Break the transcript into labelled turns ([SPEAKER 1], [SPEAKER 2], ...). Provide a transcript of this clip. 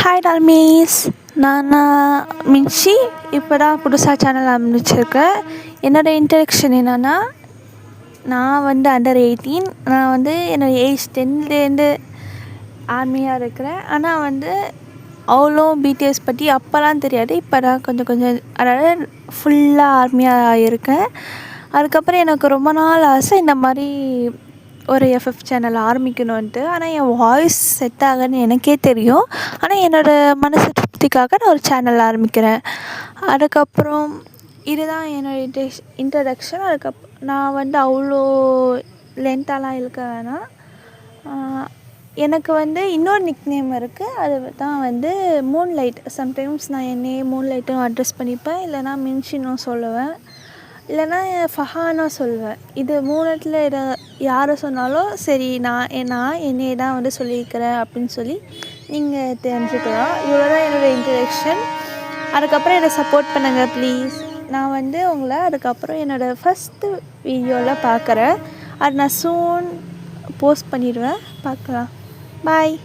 [SPEAKER 1] Hi டால்மீஸ். நான் மின்ஷி. இப்போ தான் புதுசாக சேனல் ஆரம்பிச்சிருக்கேன். என்னோடய இன்ட்ரடக்ஷன் என்னென்னா, நான் வந்து அண்டர் 18. நான் வந்து என்னோடய ஏஜ் 10லேருந்து ஆர்மியாக இருக்கிறேன். ஆனால் வந்து அவ்வளோ பிடிஎஸ் பற்றி அப்போலாம் தெரியாது. இப்போ தான் கொஞ்சம் கொஞ்சம் அதாவது ஃபுல்லாக ஆர்மியாக இருக்கேன். அதுக்கப்புறம் எனக்கு ரொம்ப நாள் ஆசை இந்த மாதிரி ஒரு எஃப்எஃப் சேனல் ஆரம்பிக்கணுன்ட்டு. ஆனால் என் வாய்ஸ் செட் ஆகுன்னு எனக்கே தெரியும். ஆனால் என்னோடய மனசு திருப்திக்காக நான் ஒரு சேனல் ஆரம்பிக்கிறேன். அதுக்கப்புறம் இதுதான் என்னோடய இன்ட்ரடக்ஷன். நான் வந்து அவ்வளோ லென்த்தாலாம் இழுக்க வேணாம். எனக்கு வந்து இன்னொரு நிக்நேம் இருக்குது. அது தான் வந்து மூன்லைட். சம்டைம்ஸ் நான் என்னையே மூன்லைட்டும் அட்ரஸ் பண்ணிப்பேன். இல்லைனா மின்ஷின்னும் சொல்லுவேன். இல்லைனா ஃபஹானும் சொல்லுவேன். இது மூணுத்தில் யாரை சொன்னாலும் சரி, நான் என்னையே தான் வந்து சொல்லியிருக்கிறேன் அப்படின்னு சொல்லி நீங்கள் தெரிஞ்சுக்கலாம். இவ்வளோ தான் என்னோடய இன்ட்ரடக்ஷன். அதுக்கப்புறம் என்னை சப்போர்ட் பண்ணுங்கள் ப்ளீஸ். நான் வந்து உங்களை அதுக்கப்புறம் என்னோடய ஃபஸ்ட்டு வீடியோவில் பார்க்குறேன். அது நான் சூன் போஸ்ட் பண்ணிடுவேன். பார்க்கலாம். பாய்.